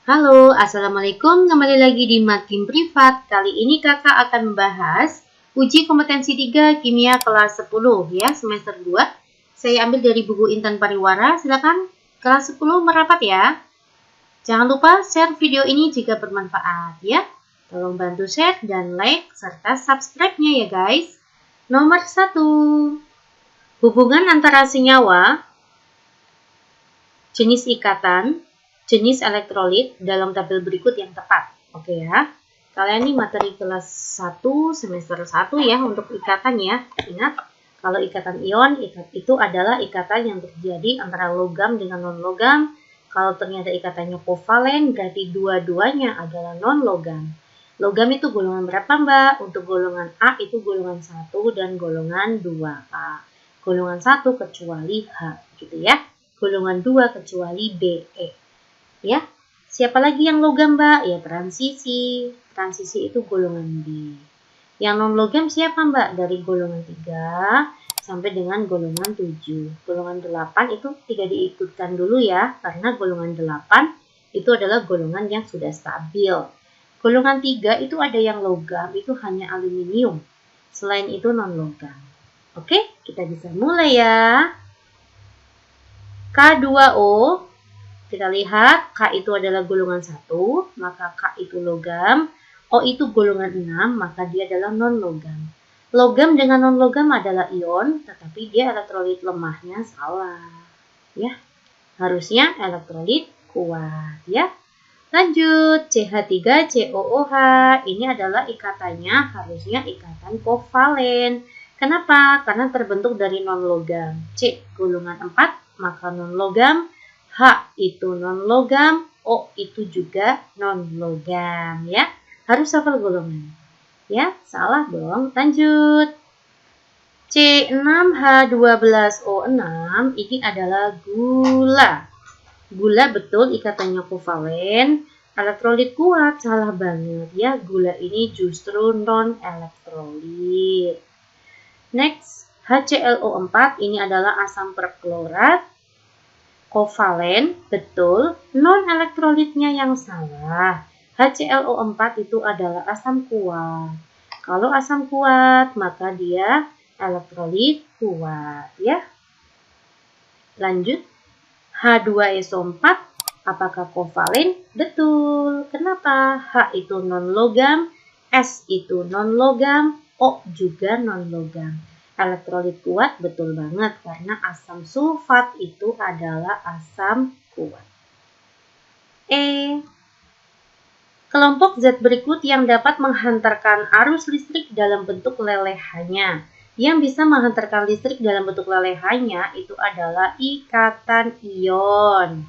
Halo, Assalamualaikum. Kembali lagi di Makin Privat. Kali ini kakak akan membahas uji kompetensi 3 kimia kelas 10 ya, semester 2. Saya ambil dari buku Intan Pariwara. Silakan kelas 10 merapat ya. Jangan lupa share video ini jika bermanfaat ya. Tolong bantu share dan like serta subscribe-nya ya guys. Nomor 1. Hubungan antara senyawa, jenis ikatan, jenis elektrolit dalam tabel berikut yang tepat. Oke ya. Kalian ini materi kelas 1 semester 1 ya untuk ikatan ya. Ingat, kalau ikatan ion itu adalah ikatan yang terjadi antara logam dengan non-logam. Kalau ternyata ikatannya kovalen berarti dua-duanya adalah non-logam. Logam itu golongan berapa Mbak? Untuk golongan A itu golongan 1 dan golongan 2A. Golongan 1 kecuali H gitu ya. Golongan 2 kecuali B, E. Ya, siapa lagi yang logam Mbak? Ya transisi. Transisi itu golongan B. Yang non-logam siapa Mbak? Dari golongan 3 sampai dengan golongan 7. Golongan 8 itu tidak diikutkan dulu ya, karena golongan 8 itu adalah golongan yang sudah stabil. Golongan 3 itu ada yang logam, itu hanya aluminium. Selain itu non-logam. Oke, kita bisa mulai ya. K2O, kita lihat K itu adalah golongan 1, maka K itu logam. O itu golongan 6, maka dia adalah non-logam. Logam dengan non-logam adalah ion, tetapi dia elektrolit lemahnya salah. Ya, harusnya elektrolit kuat ya. Lanjut, CH3COOH, ini adalah ikatannya harusnya ikatan kovalen. Kenapa? Karena terbentuk dari non-logam. C golongan 4, maka non-logam. H itu non-logam, O itu juga non-logam ya. Harus hafal golongan. Ya, salah dong. Lanjut. C6H12O6 ini adalah gula. Gula betul ikatannya kovalen, elektrolit kuat, salah banget ya. Gula ini justru non-elektrolit. Next, HClO4 ini adalah asam perklorat, kovalen, betul, non-elektrolitnya yang salah. HClO4 itu adalah asam kuat. Kalau asam kuat, maka dia elektrolit kuat ya. Lanjut. H2SO4, apakah kovalen? Betul. Kenapa? H itu non-logam, S itu non-logam, O juga non-logam. Elektrolit kuat betul banget karena asam sulfat itu adalah asam kuat. E. Kelompok zat berikut yang dapat menghantarkan arus listrik dalam bentuk lelehannya. Yang bisa menghantarkan listrik dalam bentuk lelehannya itu adalah ikatan ion.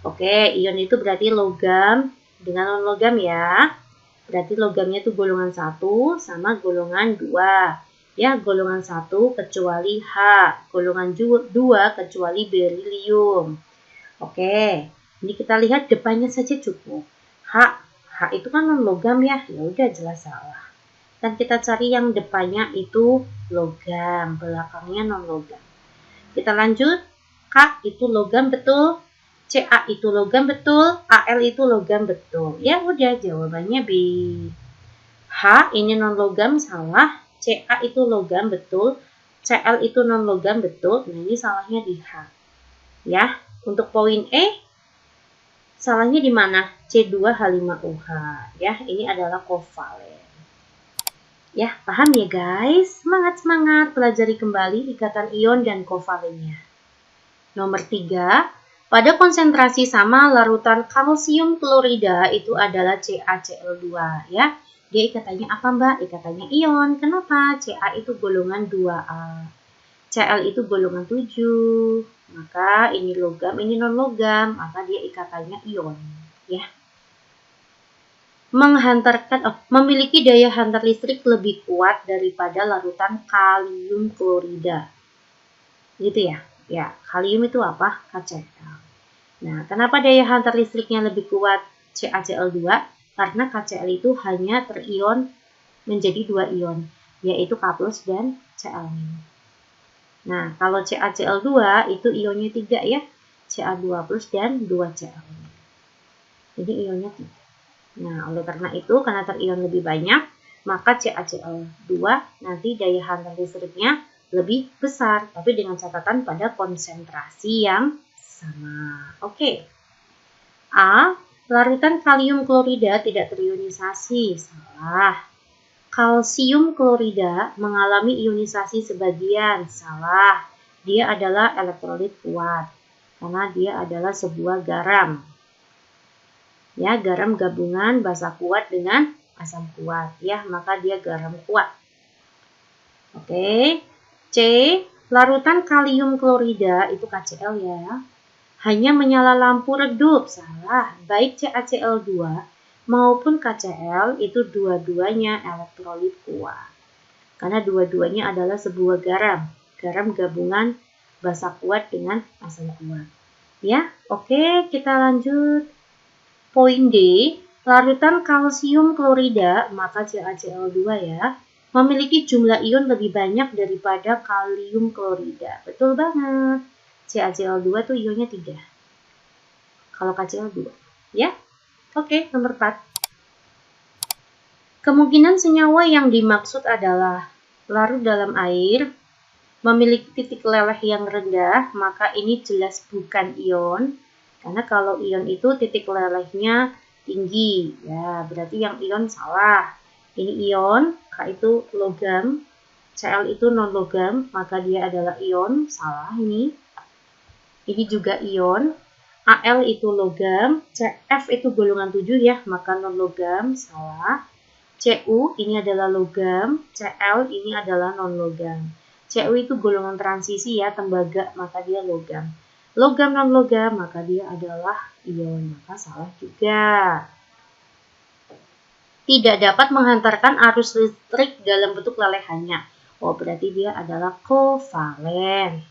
Oke, ion itu berarti logam dengan non-logam ya. Berarti logamnya itu golongan 1 sama golongan 2. Ya, golongan 1 kecuali H, golongan 2 kecuali berilium. Oke, ini kita lihat depannya saja cukup. H itu kan non-logam ya. Ya udah jelas salah. Dan kita cari yang depannya itu logam, belakangnya non-logam. Kita lanjut, K itu logam betul, Ca itu logam betul, Al itu logam betul. Ya udah jawabannya B. H ini non-logam salah, Ca itu logam betul, Cl itu non-logam betul. Nah ini salahnya di H. Ya, untuk poin E, salahnya di mana? C2H5OH. Ya, ini adalah kovalen. Ya, paham ya guys? Semangat-semangat pelajari kembali ikatan ion dan kovalennya. Nomor 3, pada konsentrasi sama larutan kalsium klorida itu adalah CaCl2 ya. Dia ikatannya apa Mbak? Ikatannya ion. Kenapa? Ca itu golongan 2A. Cl itu golongan 7. Maka ini logam, ini non-logam, maka dia ikatannya ion ya. Memiliki daya hantar listrik lebih kuat daripada larutan kalium klorida. Gitu ya. Ya, kalium itu apa? KCl. Nah, kenapa daya hantar listriknya lebih kuat CaCl2? Karena KCl itu hanya terion menjadi 2 ion, yaitu K+ dan Cl-. Nah, kalau CaCl2 itu ionnya 3 ya. Ca2+ dan 2Cl. Jadi ionnya 3. Nah, oleh karena itu, karena terion lebih banyak, maka CaCl2 nanti daya hantar listriknya lebih besar, tapi dengan catatan pada konsentrasi yang sama. Oke. A. Larutan kalium klorida tidak terionisasi. Salah. Kalsium klorida mengalami ionisasi sebagian. Salah. Dia adalah elektrolit kuat, karena dia adalah sebuah garam. Ya, garam gabungan basa kuat dengan asam kuat, ya, maka dia garam kuat. Oke. C. Larutan kalium klorida itu KCl ya. Hanya menyala lampu redup. Salah. Baik CaCl2 maupun KCl itu dua-duanya elektrolit kuat. Karena dua-duanya adalah sebuah garam. Garam gabungan basa kuat dengan asam kuat. Ya, oke, kita lanjut. Poin D, larutan kalsium klorida, maka CaCl2 ya, memiliki jumlah ion lebih banyak daripada kalium klorida. Betul banget. CaCl2 tuh ionnya 3. Kalau KCl 2. Ya. Oke, nomor 4. Kemungkinan senyawa yang dimaksud adalah larut dalam air, memiliki titik leleh yang rendah, maka ini jelas bukan ion. Karena kalau ion itu titik lelehnya tinggi, ya berarti yang ion salah. Ini ion, K itu logam, Cl itu non logam, maka dia adalah ion, salah ini. Ini juga ion, Al itu logam, Cf itu golongan 7 ya, maka non logam, salah. Cu ini adalah logam, Cl ini adalah non logam. Cu itu golongan transisi ya, tembaga, maka dia logam. Logam non logam, maka dia adalah ion, maka salah juga. Tidak dapat menghantarkan arus listrik dalam bentuk lelehannya. Oh, berarti dia adalah kovalen.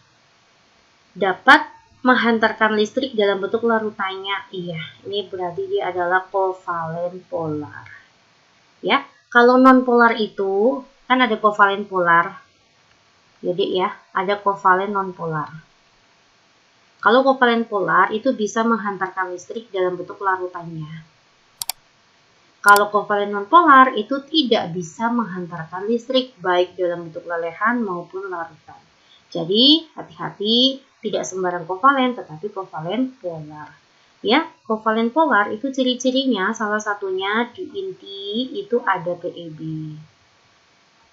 Dapat menghantarkan listrik dalam bentuk larutannya. Iya, ini berarti dia adalah kovalen polar. Ya, kalau non polar itu kan ada kovalen polar. Jadi ya, ada kovalen non polar. Kalau kovalen polar itu bisa menghantarkan listrik dalam bentuk larutannya. Kalau kovalen nonpolar itu tidak bisa menghantarkan listrik baik dalam bentuk lelehan maupun larutan. Jadi hati-hati, tidak sembarang kovalen tetapi kovalen polar. Ya, kovalen polar itu ciri-cirinya salah satunya di inti itu ada PeB.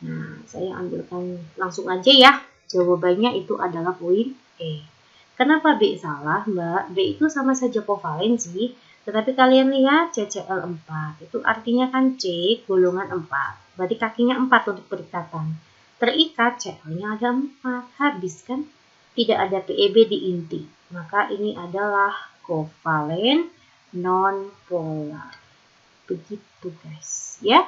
Nah, saya ambilkan langsung aja ya. Jawabannya itu adalah poin E. Kenapa B salah, Mbak? B itu sama saja kovalen sih. Tetapi kalian lihat CCl4. Itu artinya kan C golongan 4. Berarti kakinya 4 untuk perikatan. Terikat Cl-nya ada 4. Habis kan? Tidak ada PeB di inti. Maka ini adalah kovalen non-polar. Begitu guys. Ya.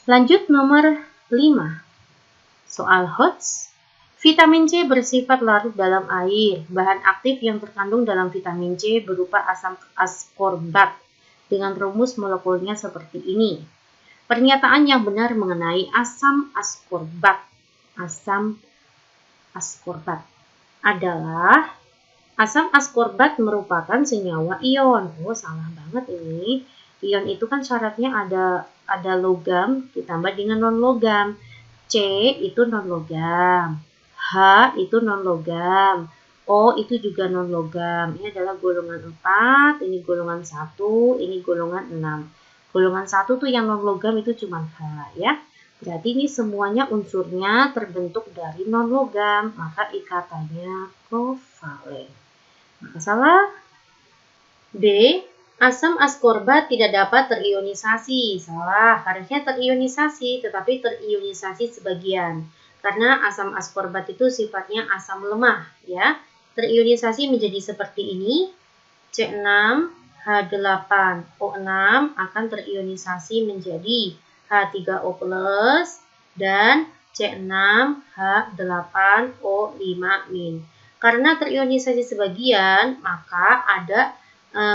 Lanjut nomor 5. Soal HOTS. Vitamin C bersifat larut dalam air. Bahan aktif yang terkandung dalam vitamin C berupa asam askorbat dengan rumus molekulnya seperti ini. Pernyataan yang benar mengenai asam askorbat. Asam askorbat adalah asam askorbat merupakan senyawa ion. Oh, salah banget ini. Ion itu kan syaratnya ada logam ditambah dengan non logam. C itu non logam. H itu non logam, O itu juga non logam. Ini adalah golongan 4, ini golongan 1, ini golongan 6. Golongan 1 tuh yang non logam itu cuma H ya. Berarti ini semuanya unsurnya terbentuk dari non logam, maka ikatannya kovalen. Maka salah. B. Asam askorbat tidak dapat terionisasi. Salah, harusnya terionisasi tetapi terionisasi sebagian. Karena asam askorbat itu sifatnya asam lemah ya. Terionisasi menjadi seperti ini. C6H8O6 akan terionisasi menjadi H3O+ dan C6H8O5-. Karena terionisasi sebagian, maka ada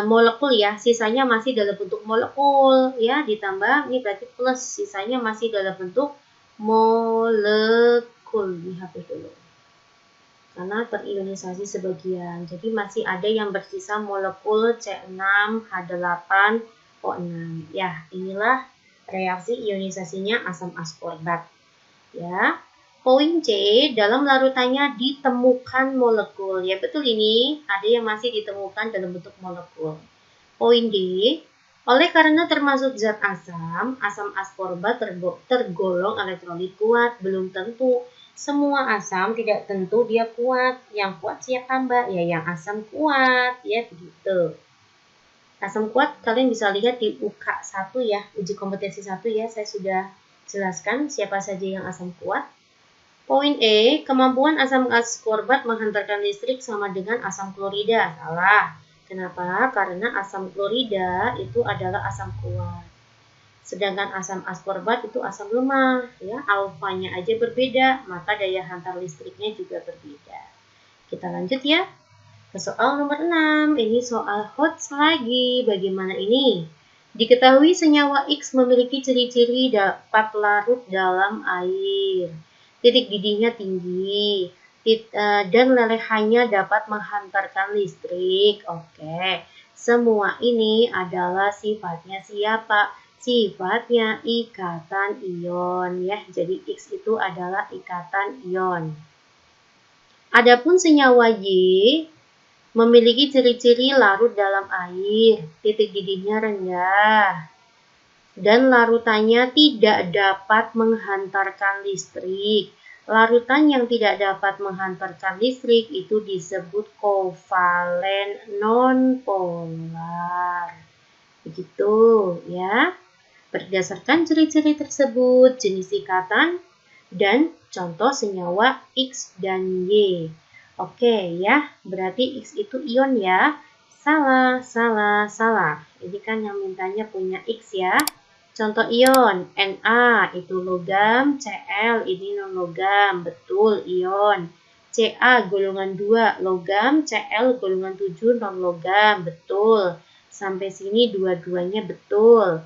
molekul ya, sisanya masih dalam bentuk molekul ya, ditambah ini berarti plus, sisanya masih dalam bentuk molekul. Dihapus dulu karena terionisasi sebagian. Jadi masih ada yang bersisa molekul C6H8O6. Ya, inilah reaksi ionisasinya asam askorbat. Ya. Poin C, dalam larutannya ditemukan molekul. Ya, betul ini. Ada yang masih ditemukan dalam bentuk molekul. Poin D, oleh karena termasuk zat asam, asam askorbat tergolong elektrolit kuat. Belum tentu. Semua asam tidak tentu dia kuat. Yang kuat siapa Mbak? Ya yang asam kuat. Ya begitu. Asam kuat kalian bisa lihat di UK 1 ya. Uji kompetensi 1 ya. Saya sudah jelaskan siapa saja yang asam kuat. Poin E, kemampuan asam askorbat menghantarkan listrik sama dengan asam klorida. Salah. Kenapa? Karena asam klorida itu adalah asam kuat. Sedangkan asam askorbat itu asam lemah. Ya, alfanya aja berbeda, maka daya hantar listriknya juga berbeda. Kita lanjut ya. Ke soal nomor 6. Ini soal HOTS lagi. Bagaimana ini? Diketahui senyawa X memiliki ciri-ciri dapat larut dalam air. Titik didihnya tinggi, dan lelehannya dapat menghantarkan listrik. Oke, semua ini adalah sifatnya siapa? Sifatnya ikatan ion ya. Jadi X itu adalah ikatan ion. Adapun senyawa Y memiliki ciri-ciri larut dalam air, titik didihnya rendah, dan larutannya tidak dapat menghantarkan listrik. Larutan yang tidak dapat menghantarkan listrik itu disebut kovalen nonpolar. Begitu ya. Berdasarkan ciri-ciri tersebut, jenis ikatan dan contoh senyawa X dan Y. Oke ya, berarti X itu ion ya. Salah, salah, salah. Ini kan yang mintanya punya X ya. Contoh ion, Na itu logam, Cl ini non logam, betul ion. Ca golongan 2 logam, Cl golongan 7 non logam, betul. Sampai sini dua-duanya betul.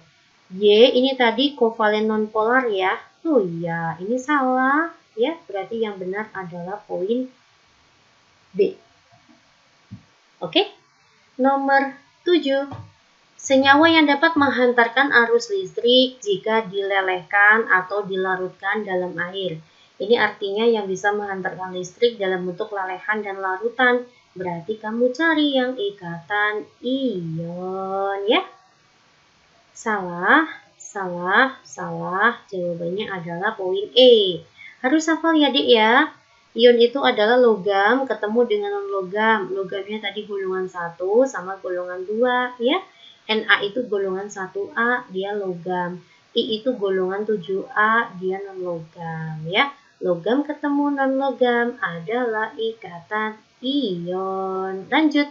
Y ini tadi kovalen nonpolar ya. Oh iya, ini salah ya. Berarti yang benar adalah poin B. Oke. Nomor 7. Senyawa yang dapat menghantarkan arus listrik jika dilelehkan atau dilarutkan dalam air. Ini artinya yang bisa menghantarkan listrik dalam bentuk lelehan dan larutan. Berarti kamu cari yang ikatan ion ya. Salah, salah, salah. Jawabannya adalah poin E. Harus hafal ya Dik ya. Ion itu adalah logam ketemu dengan non-logam. Logamnya tadi golongan 1 sama golongan 2 ya. Na itu golongan 1A, dia logam. I itu golongan 7A, dia non-logam ya. Logam ketemu non-logam adalah ikatan ion. Lanjut.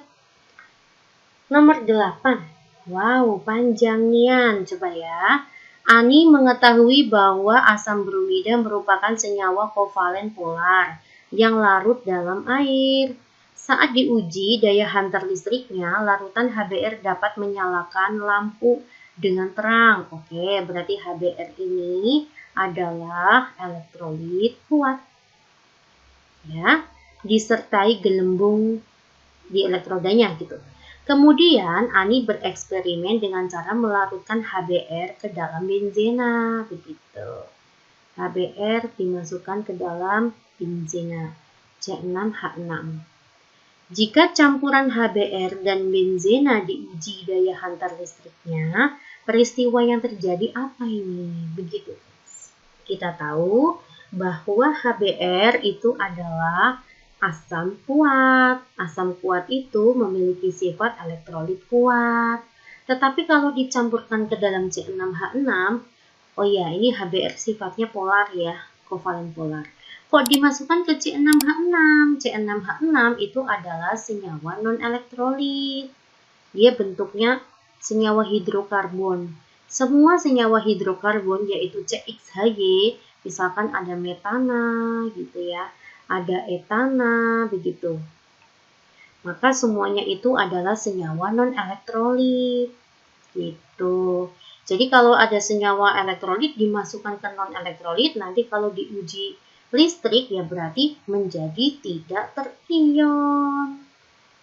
Nomor 8. Wow, panjang nian. Coba ya. Ani mengetahui bahwa asam bromida merupakan senyawa kovalen polar yang larut dalam air. Saat diuji daya hantar listriknya, larutan HBr dapat menyalakan lampu dengan terang. Oke, berarti HBr ini adalah elektrolit kuat. Ya, disertai gelembung di elektrodanya gitu. Kemudian Ani bereksperimen dengan cara melarutkan HBr ke dalam benzena, begitu. HBr dimasukkan ke dalam benzena C6H6. Jika campuran HBr dan benzena diuji daya hantar listriknya, peristiwa yang terjadi apa ini? Begitu. Kita tahu bahwa HBr itu adalah asam kuat. Asam kuat itu memiliki sifat elektrolit kuat. Tetapi kalau dicampurkan ke dalam C6H6, oh ya, ini HBr sifatnya polar ya, kovalen polar. Kok dimasukkan ke C6H6? C6H6 itu adalah senyawa non-elektrolit. Dia bentuknya senyawa hidrokarbon. Semua senyawa hidrokarbon yaitu CXHY, misalkan ada metana gitu ya, ada etana begitu. Maka semuanya itu adalah senyawa non-elektrolit gitu. Jadi kalau ada senyawa elektrolit dimasukkan ke non-elektrolit, nanti kalau diuji listrik, ya berarti menjadi tidak terion.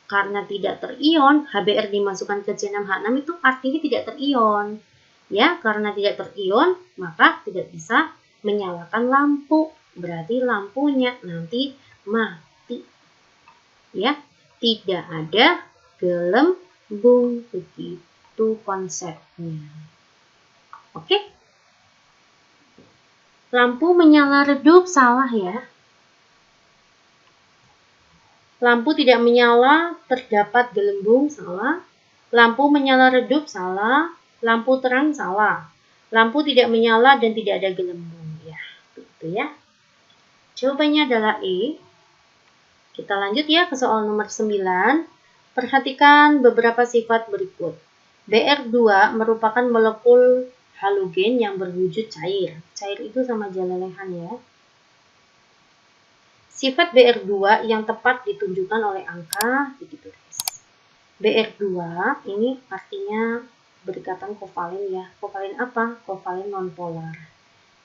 Karena tidak terion, HBr dimasukkan ke C6H6 itu artinya tidak terion. Ya, karena tidak terion, maka tidak bisa menyalakan lampu. Berarti lampunya nanti mati. Ya, tidak ada gelembung, begitu konsepnya. Oke? Lampu menyala redup, salah ya. Lampu tidak menyala, terdapat gelembung, salah. Lampu menyala redup, salah. Lampu terang, salah. Lampu tidak menyala dan tidak ada gelembung. Ya, begitu ya. Jawabannya adalah E. Kita lanjut ya ke soal nomor 9. Perhatikan beberapa sifat berikut. Br2 merupakan molekul halogen yang berwujud cair. Cair itu sama lelehan ya. Sifat Br2 yang tepat ditunjukkan oleh angka, begitu guys. Br2 ini artinya berdekatan kovalen ya. Kovalen apa? Kovalen nonpolar.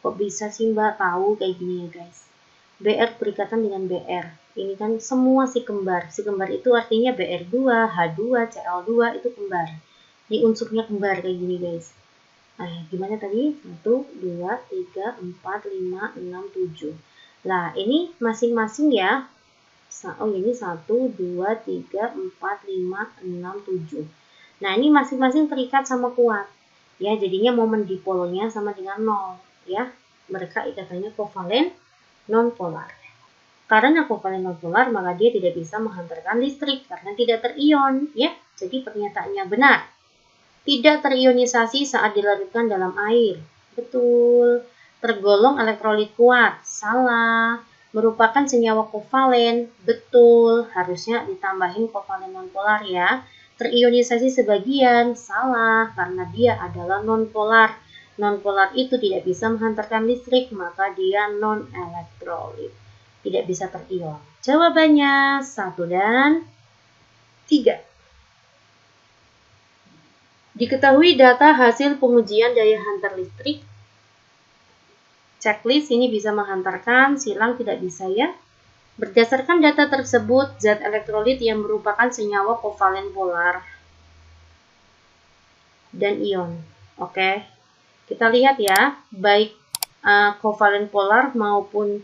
Kok bisa sih Mbak tahu kayak gini ya guys? Br berikatan dengan Br. Ini kan semua si kembar. Si kembar itu artinya Br2, H2, Cl2 itu kembar. Ini unsurnya kembar kayak gini guys. Nah, gimana tadi? 1, 2, 3, 4, 5, 6, 7. Nah, ini masing-masing ya. Oh, ini 1, 2, 3, 4, 5, 6, 7. Nah, ini masing-masing terikat sama kuat. Ya, jadinya momen dipolnya sama dengan 0. Ya, mereka ikatannya kovalen nonpolar. Karena kovalen nonpolar, maka dia tidak bisa menghantarkan listrik karena tidak terion. Ya, jadi pernyataannya benar. Tidak terionisasi saat dilarutkan dalam air. Betul. Tergolong elektrolit kuat. Salah. Merupakan senyawa kovalen. Betul. Harusnya ditambahin kovalen nonpolar ya. Terionisasi sebagian. Salah. Karena dia adalah nonpolar. Nonpolar itu tidak bisa menghantarkan listrik, maka dia non-elektrolit. Tidak bisa terion. Jawabannya 1 dan 3. Diketahui data hasil pengujian daya hantar listrik. Checklist ini bisa menghantarkan, silang tidak bisa ya. Berdasarkan data tersebut, zat elektrolit yang merupakan senyawa kovalen polar dan ion. Oke, kita lihat ya, baik kovalen polar maupun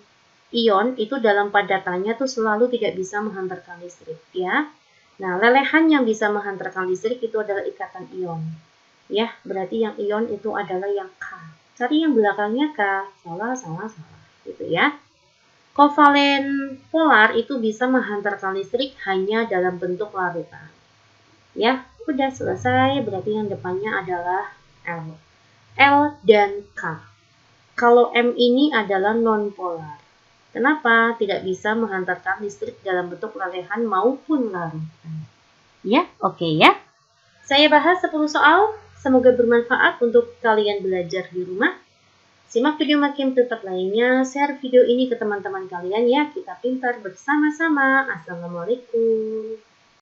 ion itu dalam padatannya tuh selalu tidak bisa menghantarkan listrik ya. Nah, lelehan yang bisa menghantarkan listrik itu adalah ikatan ion. Ya, berarti yang ion itu adalah yang K. Cari yang belakangnya K. Salah. Gitu ya. Kovalen polar itu bisa menghantarkan listrik hanya dalam bentuk larutan. Ya, udah selesai. Berarti yang depannya adalah L. L dan K. Kalau M ini adalah non-polar. Kenapa? Tidak bisa menghantarkan listrik dalam bentuk lelehan maupun larutan. Ya, oke ya. Saya bahas 10 soal. Semoga bermanfaat untuk kalian belajar di rumah. Simak video makin tetap lainnya. Share video ini ke teman-teman kalian ya. Kita pintar bersama-sama. Assalamualaikum.